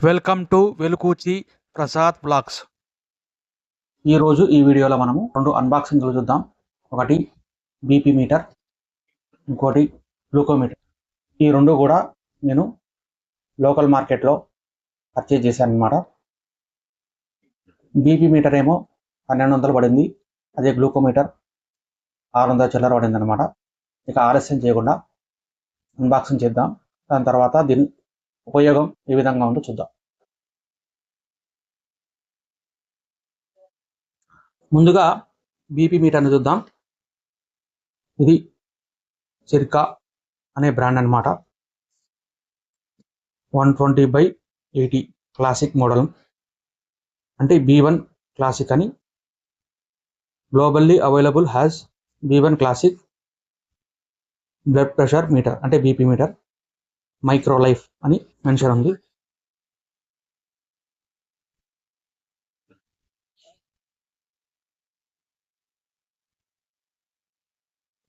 Welcome to Velukuchi Prasad blogs. ఈరోజు ఈ వీడియోలో మనము రెండు అన్బాక్సింగ్లు చూద్దాం. ఒకటి బీపీ మీటర్, ఇంకోటి గ్లూకోమీటర్. ఈ రెండు కూడా నేను లోకల్ మార్కెట్లో పర్చేజ్ చేశాను అనమాట. బీపీ మీటర్ ఏమో 1200 పడింది, అదే గ్లూకోమీటర్ 600 చిల్లర పడింది అనమాట. ఇక ఆలస్యం చేయకుండా అన్బాక్సింగ్ చేద్దాం. దాని తర్వాత దీని ఉపయోగం ఏ విధంగా ఉందో చూద్దాం. ముందుగా బీపీ మీటర్ని చూద్దాం. ఇది సిర్కా అనే బ్రాండ్ అనమాట. 120/80 క్లాసిక్ మోడల్, అంటే B1 క్లాసిక్ అని. Globally available has B1 classic blood pressure meter, అంటే బీపీ మీటర్. మైక్రో లైఫ్ అని మెన్షన్ ఉంది.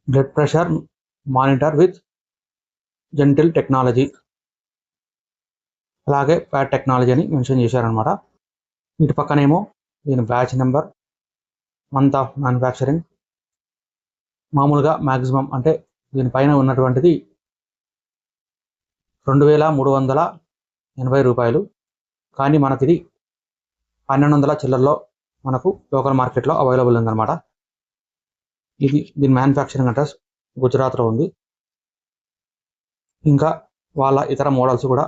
Blood pressure monitor with gentle technology, అలాగే ప్యాడ్ టెక్నాలజీ అని మెన్షన్ చేశారనమాట. వీటి పక్కనేమో దీని batch number, month of manufacturing. మామూలుగా మ్యాక్సిమం అంటే దీనిపైన ఉన్నటువంటిది 2380 రూపాయలు, కానీ మనకిది 1200 చిల్లర్లో మనకు లోకల్ మార్కెట్లో అవైలబుల్ ఉందన్నమాట. దీని మ్యానుఫ్యాక్చరింగ్ అడ్రస్ గుజరాత్లో ఉంది. ఇంకా వాళ్ళ ఇతర మోడల్స్ కూడా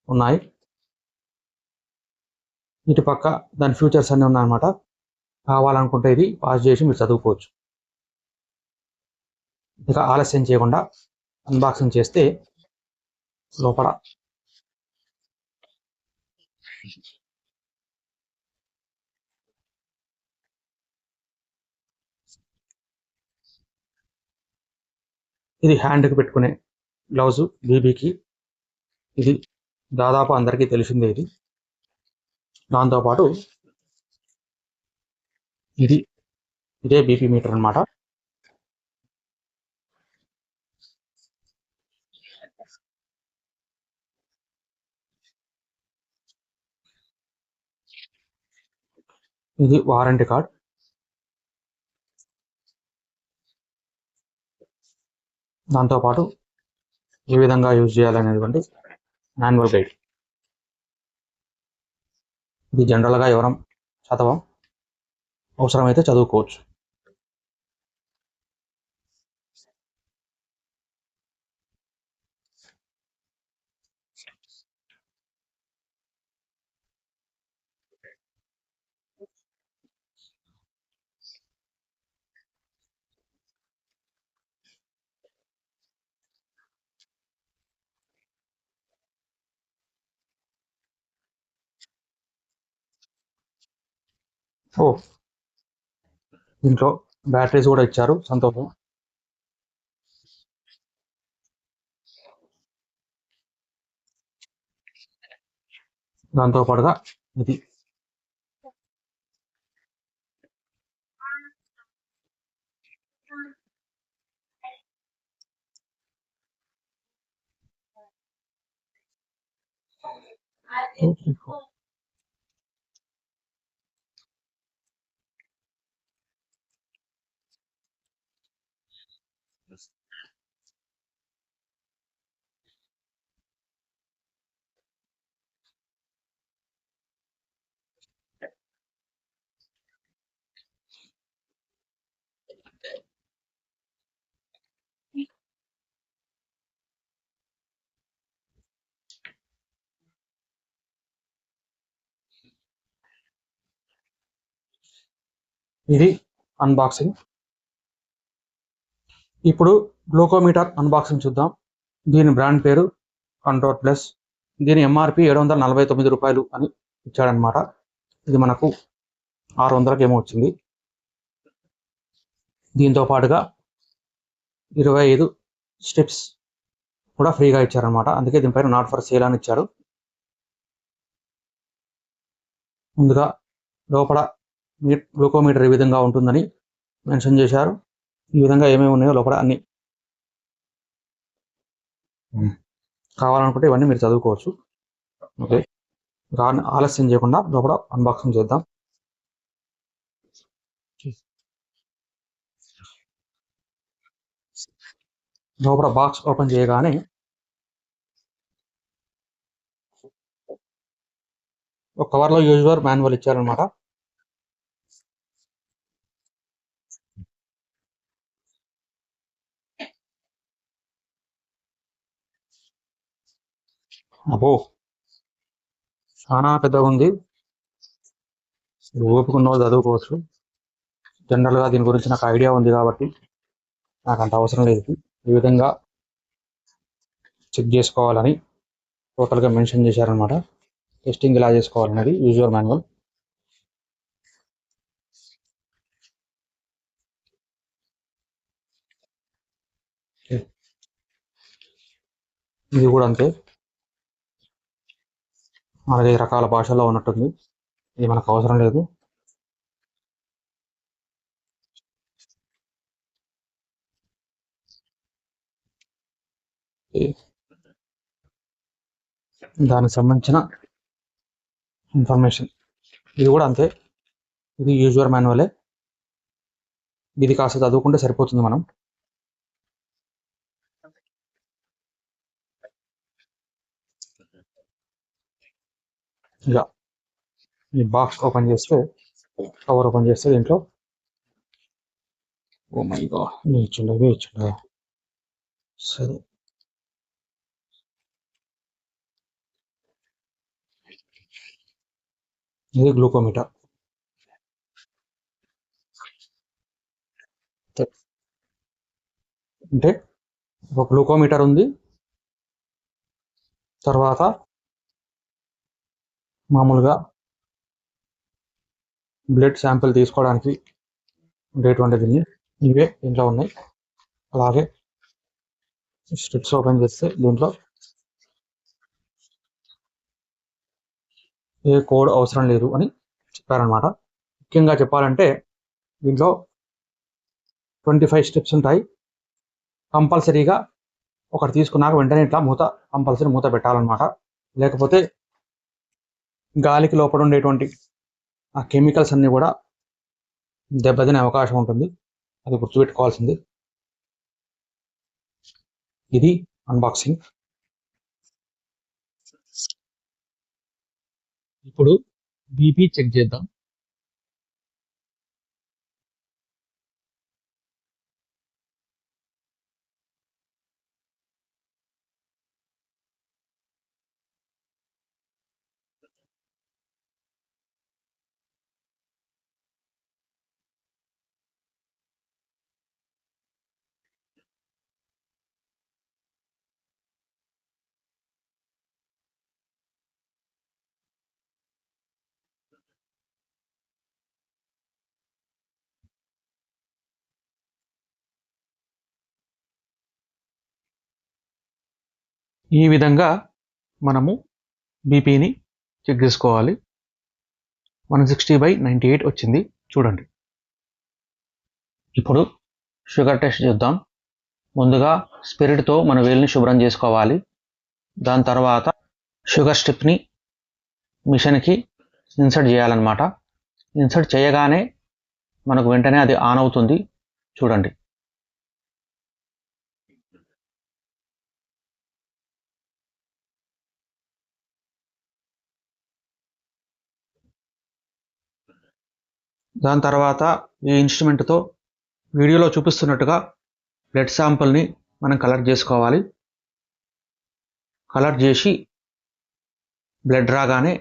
ఉన్నాయి. ఇటు పక్క దాని ఫ్యూచర్స్ అన్నీ ఉన్నాయన్నమాట. కావాలనుకుంటే ఇది పాస్ చేసి మీరు చదువుకోవచ్చు. ఇక ఆలస్యం చేయకుండా అన్బాక్సింగ్ చేస్తే లోపల ఇది హ్యాండ్కి పెట్టుకునే గ్లౌజ్ బీబీకి. ఇది దాదాపు అందరికీ తెలిసిందే. దాంతోపాటు ఇదే బీపీ మీటర్ అన్నమాట. ఇది వారంటీ కార్డ్. దాంతోపాటు ఏ విధంగా యూజ్ చేయాలనేటువంటి మాన్యువల్ గైడ్. ఇది జనరల్గా ఎవరం చదవం, అవసరమైతే చదువుకోవచ్చు. దీంట్లో బ్యాటరీస్ కూడా ఇచ్చారు, సంతోషం. దాంతోపాటుగా ఇది ఇది అన్బాక్సింగ్. ఇప్పుడు గ్లూకోమీటర్ అన్బాక్సింగ్ చూద్దాం. దీని బ్రాండ్ పేరు కంట్రోల్ ప్లస్. దీని ఎంఆర్పి 749 రూపాయలు అని ఇచ్చాడనమాట. ఇది మనకు 600కి ఏమో వచ్చింది. దీంతో పాటుగా 25 స్టెప్స్ కూడా ఫ్రీగా ఇచ్చారనమాట. అందుకే దీనిపైన నాట్ ఫర్ సేల్ అని ఇచ్చాడు. ముందుగా లోపల గ్లూకోమీటర్ ఈ విధంగా ఉంటుందని మెన్షన్ చేశారు. ఈ విధంగా ఏమేమి ఉన్నాయో లోపల అన్ని కావాలనుకుంటే ఇవన్నీ మీరు చదువుకోవచ్చు. ఓకే. ఆలస్యం చేయకుండా లోపల అన్బాక్సింగ్ చేద్దాం. లోపల బాక్స్ ఓపెన్ చేయగానే ఒక కవర్లో యూజర్ మాన్యువల్ ఇచ్చారనమాట. అబ్బో చాలా పెద్దగా ఉంది. ఓపిక ఉన్న వాళ్ళు చదువుకోవచ్చు. జనరల్గా దీని గురించి నాకు ఐడియా ఉంది కాబట్టి నాకు అంత అవసరం లేదు. ఈ విధంగా చెక్ చేసుకోవాలని టోటల్గా మెన్షన్ చేశారనమాట. టెస్టింగ్ ఎలా చేసుకోవాలనేది యూజర్ మాన్యువల్. ఇది కూడా అంతే, 4-5 రకాల భాషల్లో ఉన్నట్టుంది. ఇది మనకు అవసరం లేదు. దానికి సంబంధించిన ఇన్ఫర్మేషన్ ఇది కూడా అంతే. ఇది యూజర్ మాన్యువలే. ఇది కాస్త చదువుకుంటే సరిపోతుంది. మనం ఇక ఈ బాక్స్ ఓపెన్ చేస్తే, కవర్ ఓపెన్ చేస్తే దీంట్లో ఓ మై గాడ్ ఇచ్చిండ సరే. ఇది గ్లూకోమీటర్. అంటే ఒక గ్లూకోమీటర్ ఉంది, తర్వాత మామూలుగా బ్లడ్ శాంపిల్ తీసుకోవడానికి ఉండేటువంటిది ఇవే దీంట్లో ఉన్నాయి. అలాగే స్ట్రిప్స్ ఓపెన్ చేస్తే దీంట్లో ఏ కోడ్ అవసరం లేదు అని చెప్పారనమాట. ముఖ్యంగా చెప్పాలంటే దీంట్లో 25 స్టెప్స్ ఉంటాయి. కంపల్సరీగా ఒకటి తీసుకున్నాక వెంటనే ఇట్లా కంపల్సరీ మూత పెట్టాలన్నమాట. లేకపోతే గాలికి లోపల ఉండేటువంటి ఆ కెమికల్స్ అన్నీ కూడా దెబ్బతినే అవకాశం ఉంటుంది. అది గుర్తుపెట్టుకోవాల్సింది. ఇది అన్బాక్సింగ్. ఇప్పుడు బీపీ చెక్ చేద్దాం. ఈ విధంగా మనము బీపీని చెక్ చేసుకోవాలి. 160/98 వచ్చింది. చూడండి. ఇప్పుడు షుగర్ టెస్ట్ చూద్దాం. ముందుగా స్పిరిట్తో మన వేలిని శుభ్రం చేసుకోవాలి. దాని తర్వాత షుగర్ స్ట్రిప్ని మిషన్కి ఇన్సర్ట్ చేయాలన్నమాట. ఇన్సర్ట్ చేయగానే మనకు వెంటనే అది ఆన్ అవుతుంది. చూడండి. దాని తర్వాత ఈ ఇన్స్ట్రుమెంట్తో వీడియోలో చూపిస్తున్నట్టుగా బ్లడ్ శాంపుల్ని మనం కలెక్ట్ చేసుకోవాలి. కలెక్ట్ చేసి బ్లడ్ రాగానే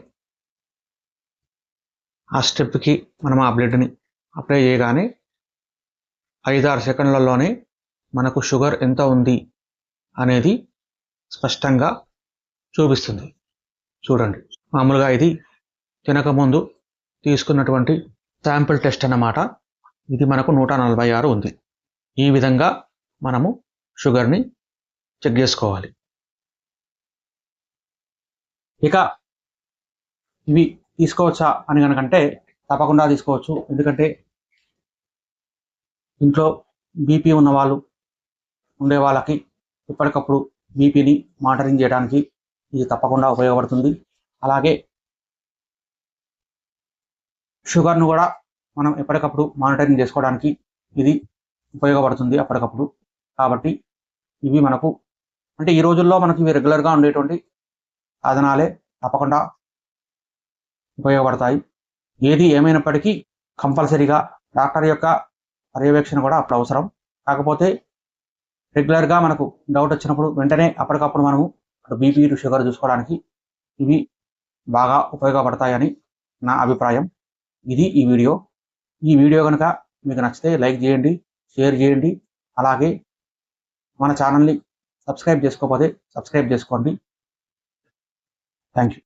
ఆ స్టెప్కి మనం ఆ బ్లడ్ని అప్లై చేయగానే 5-6 సెకండ్లలోనే మనకు షుగర్ ఎంత ఉంది అనేది స్పష్టంగా చూపిస్తుంది. చూడండి. మామూలుగా ఇది తినకముందు తీసుకున్నటువంటి శాంపిల్ టెస్ట్ అన్నమాట. ఇది మనకు 146 ఉంది. ఈ విధంగా మనము షుగర్ని చెక్ చేసుకోవాలి. ఇక ఇవి తీసుకోవచ్చా అని కనుకంటే తప్పకుండా తీసుకోవచ్చు. ఎందుకంటే ఇంట్లో బీపీ ఉన్న వాళ్ళు ఉండే వాళ్ళకి ఎప్పటికప్పుడు బీపీని మానిటరింగ్ చేయడానికి ఇది తప్పకుండా ఉపయోగపడుతుంది. అలాగే షుగర్ను కూడా మనం ఎప్పటికప్పుడు మానిటరింగ్ చేసుకోవడానికి ఇది ఉపయోగపడుతుంది అప్పటికప్పుడు. కాబట్టి ఇవి మనకు అంటే ఈ రోజుల్లో మనకి ఇవి రెగ్యులర్గా ఉండేటువంటి సాధనాలే తప్పకుండా ఉపయోగపడతాయి. ఏది ఏమైనప్పటికీ కంపల్సరీగా డాక్టర్ యొక్క పర్యవేక్షణ కూడా అప్పుడు అవసరం. కాకపోతే రెగ్యులర్గా మనకు డౌట్ వచ్చినప్పుడు వెంటనే అప్పటికప్పుడు మనము బీపీ షుగర్ చూసుకోవడానికి ఇవి బాగా ఉపయోగపడతాయని నా అభిప్రాయం. ఇది ఈ వీడియో కనుక మీకు నచ్చితే లైక్ చేయండి, షేర్ చేయండి. అలాగే మన ఛానల్ని సబ్స్క్రైబ్ చేసుకోకపోతే సబ్స్క్రైబ్ చేసుకోండి. Thank you.